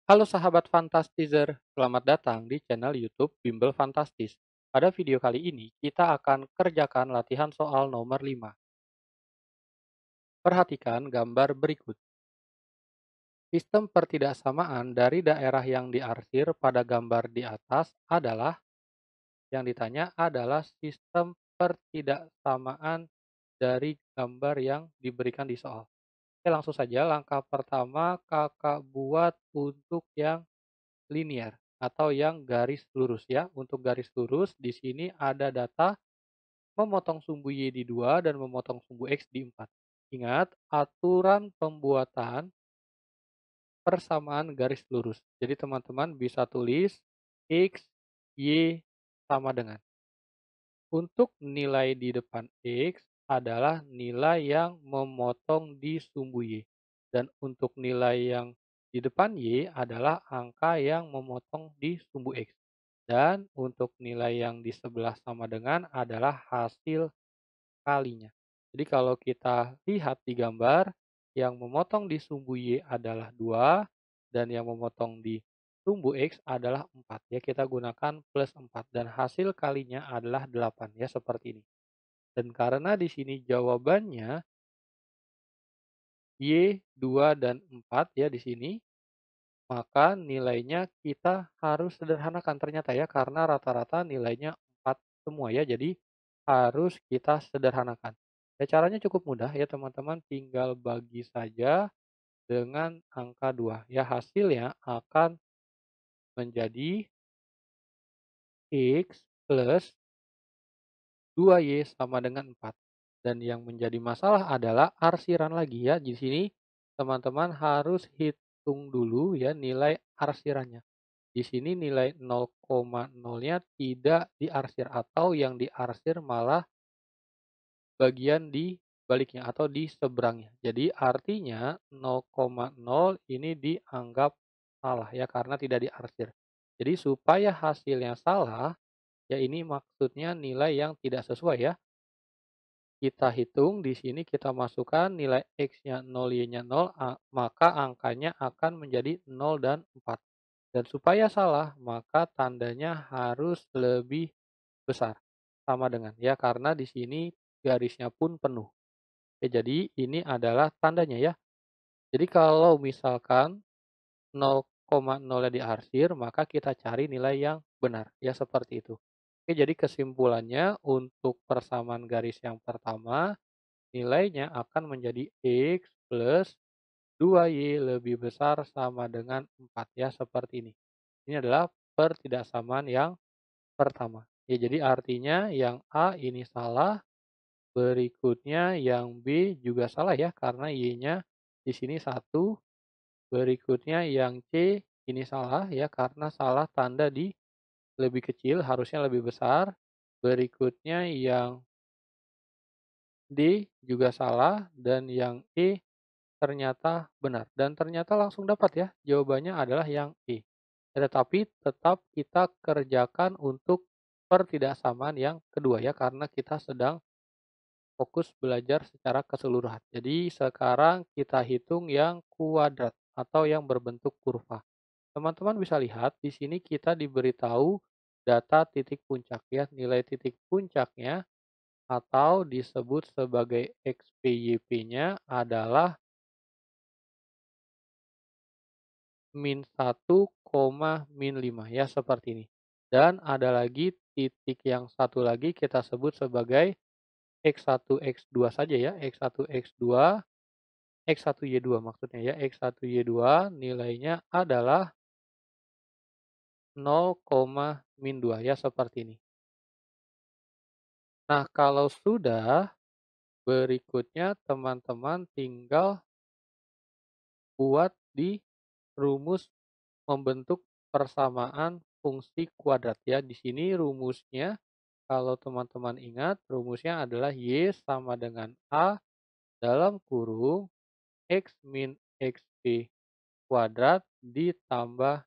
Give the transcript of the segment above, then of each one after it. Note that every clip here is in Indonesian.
Halo sahabat Fantastizer, selamat datang di channel YouTube Bimbel Fantastis. Pada video kali ini, kita akan kerjakan latihan soal nomor 5. Perhatikan gambar berikut. Sistem pertidaksamaan dari daerah yang diarsir pada gambar di atas adalah, yang ditanya adalah sistem pertidaksamaan dari gambar yang diberikan di soal. Oke, langsung saja langkah pertama kakak buat untuk yang linier atau yang garis lurus ya. Untuk garis lurus di sini ada data memotong sumbu Y di 2 dan memotong sumbu X di 4. Ingat aturan pembuatan persamaan garis lurus. Jadi teman-teman bisa tulis X, Y sama dengan. Untuk nilai di depan X adalah nilai yang memotong di sumbu Y. Dan untuk nilai yang di depan Y adalah angka yang memotong di sumbu X. Dan untuk nilai yang di sebelah sama dengan adalah hasil kalinya. Jadi kalau kita lihat di gambar, yang memotong di sumbu Y adalah 2 dan yang memotong di sumbu X adalah 4. Ya, kita gunakan plus 4 dan hasil kalinya adalah 8 ya seperti ini. Dan karena di sini jawabannya Y 2 dan 4 ya di sini, maka nilainya kita harus sederhanakan ternyata ya, karena rata-rata nilainya 4 semua ya, jadi harus kita sederhanakan. Ya caranya cukup mudah ya teman-teman, tinggal bagi saja dengan angka 2. Ya hasilnya akan menjadi X plus 2Y sama dengan 4. Dan yang menjadi masalah adalah arsiran lagi ya, di sini teman-teman harus hitung dulu ya nilai arsirannya. Di sini nilai 0,0-nya tidak diarsir atau yang diarsir malah bagian di baliknya atau di seberangnya. Jadi artinya 0,0 ini dianggap salah ya karena tidak diarsir. Jadi supaya hasilnya salah, ya ini maksudnya nilai yang tidak sesuai ya. Kita hitung di sini kita masukkan nilai X-nya 0, Y-nya 0, maka angkanya akan menjadi 0 dan 4. Dan supaya salah, maka tandanya harus lebih besar. Sama dengan ya, karena di sini garisnya pun penuh. Ya, jadi ini adalah tandanya ya. Jadi kalau misalkan 0,0-nya diarsir, maka kita cari nilai yang benar. Ya, seperti itu. Oke, jadi kesimpulannya untuk persamaan garis yang pertama, nilainya akan menjadi X plus 2Y lebih besar sama dengan 4 ya, seperti ini. Ini adalah pertidaksamaan yang pertama. Ya, jadi artinya yang A ini salah, berikutnya yang B juga salah ya, karena Y-nya di sini 1, berikutnya yang C ini salah ya, karena salah tanda di lebih kecil, harusnya lebih besar. Berikutnya yang D juga salah, dan yang E ternyata benar. Dan ternyata langsung dapat ya, jawabannya adalah yang E. Tetapi tetap kita kerjakan untuk pertidaksamaan yang kedua ya, karena kita sedang fokus belajar secara keseluruhan. Jadi sekarang kita hitung yang kuadrat atau yang berbentuk kurva. Teman-teman bisa lihat di sini kita diberitahu data titik puncak ya, nilai titik puncaknya atau disebut sebagai XPYP-nya adalah min 1, min 5 ya seperti ini. Dan ada lagi titik yang satu lagi kita sebut sebagai X1, X2 saja ya, X1, X2, X1, Y2 maksudnya ya, X1, Y2 nilainya adalah 0, min 2 ya seperti ini. Nah kalau sudah, berikutnya teman-teman tinggal buat di rumus membentuk persamaan fungsi kuadrat ya. Di sini rumusnya, kalau teman-teman ingat, rumusnya adalah Y sama dengan A dalam kurung X min XP kuadrat ditambah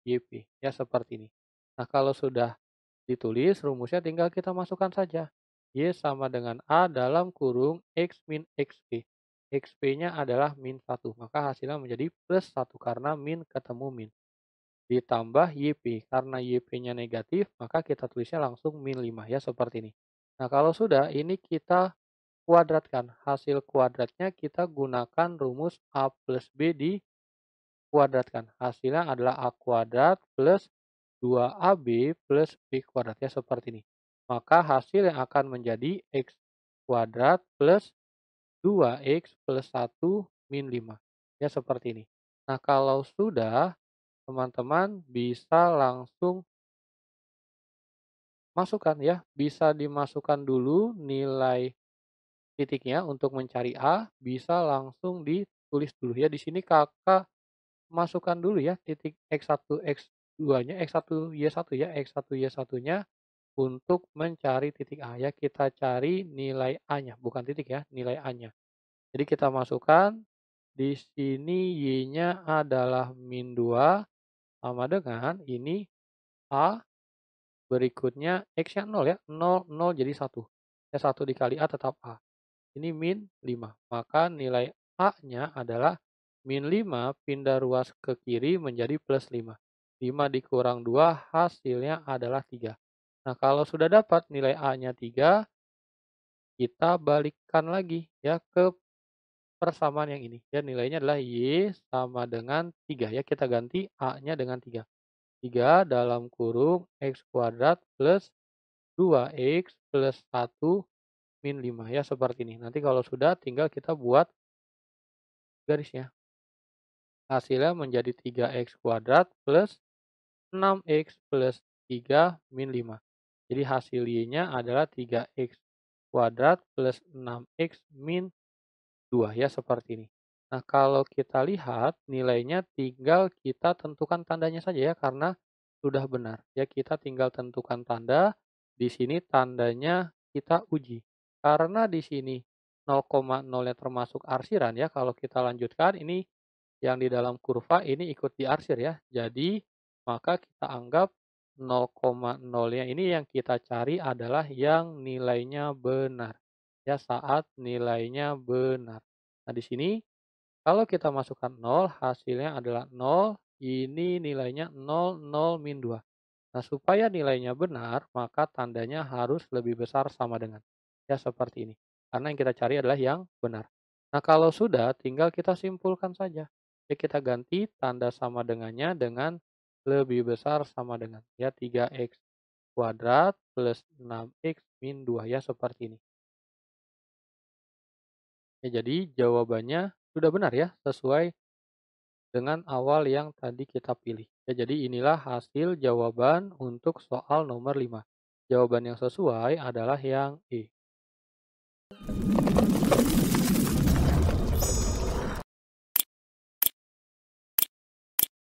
YP. Ya seperti ini. Nah kalau sudah ditulis rumusnya tinggal kita masukkan saja. Y sama dengan A dalam kurung X min XP. XP-nya adalah min 1. Maka hasilnya menjadi plus 1 karena min ketemu min. ditambah YP. Karena YP-nya negatif, maka kita tulisnya langsung min 5 ya, seperti ini. Nah, kalau sudah, ini kita kuadratkan. Hasil kuadratnya kita gunakan rumus A plus B dikuadratkan. Hasilnya adalah A kuadrat plus 2AB plus B kuadrat ya, seperti ini. Maka hasil yang akan menjadi X kuadrat plus 2X plus 1 min 5. Ya, seperti ini. Nah, kalau sudah, teman-teman bisa langsung masukkan ya. Bisa dimasukkan dulu nilai titiknya untuk mencari A, bisa langsung ditulis dulu ya. Di sini Kakak masukkan dulu ya titik X1, X2-nya, X1, Y1 ya, X1, Y1-nya untuk mencari titik A ya. Kita cari nilai A-nya, bukan titik ya, nilai A-nya. Jadi kita masukkan, di sini Y-nya adalah min 2 sama dengan ini A, berikutnya X-nya 0 ya, 0, 0 jadi 1. Ya, 1 dikali A tetap A. Ini min 5. Maka nilai A-nya adalah min 5 pindah ruas ke kiri menjadi plus 5. 5 dikurang 2 hasilnya adalah 3. Nah, kalau sudah dapat nilai A-nya 3, kita balikkan lagi ya ke persamaan yang ini. Ya, nilainya adalah Y sama dengan 3 ya. Kita ganti A-nya dengan 3. 3 dalam kurung X kuadrat plus 2X plus 1 min 5 ya, seperti ini. Nanti kalau sudah tinggal kita buat garisnya. Hasilnya menjadi 3X kuadrat plus 6X plus 3 min 5. Jadi hasil Y-nya adalah 3X kuadrat plus 6X min 2 ya, seperti ini. Nah, kalau kita lihat nilainya tinggal kita tentukan tandanya saja ya, karena sudah benar. Ya, kita tinggal tentukan tanda. Di sini tandanya kita uji. Karena di sini 0,0-nya termasuk arsiran ya, kalau kita lanjutkan ini yang di dalam kurva ini ikut diarsir ya. Jadi, maka kita anggap 0,0-nya ini yang kita cari adalah yang nilainya benar. Ya, saat nilainya benar. Nah, di sini kalau kita masukkan 0, hasilnya adalah 0. Ini nilainya 0, 0, min 2. Nah, supaya nilainya benar, maka tandanya harus lebih besar sama dengan. Ya, seperti ini. Karena yang kita cari adalah yang benar. Nah, kalau sudah, tinggal kita simpulkan saja. Ya, kita ganti tanda sama dengannya dengan lebih besar sama dengan. Ya, 3X kuadrat plus 6X min 2. Ya, seperti ini. Ya, jadi jawabannya sudah benar ya, sesuai dengan awal yang tadi kita pilih. Ya, jadi inilah hasil jawaban untuk soal nomor 5. Jawaban yang sesuai adalah yang E.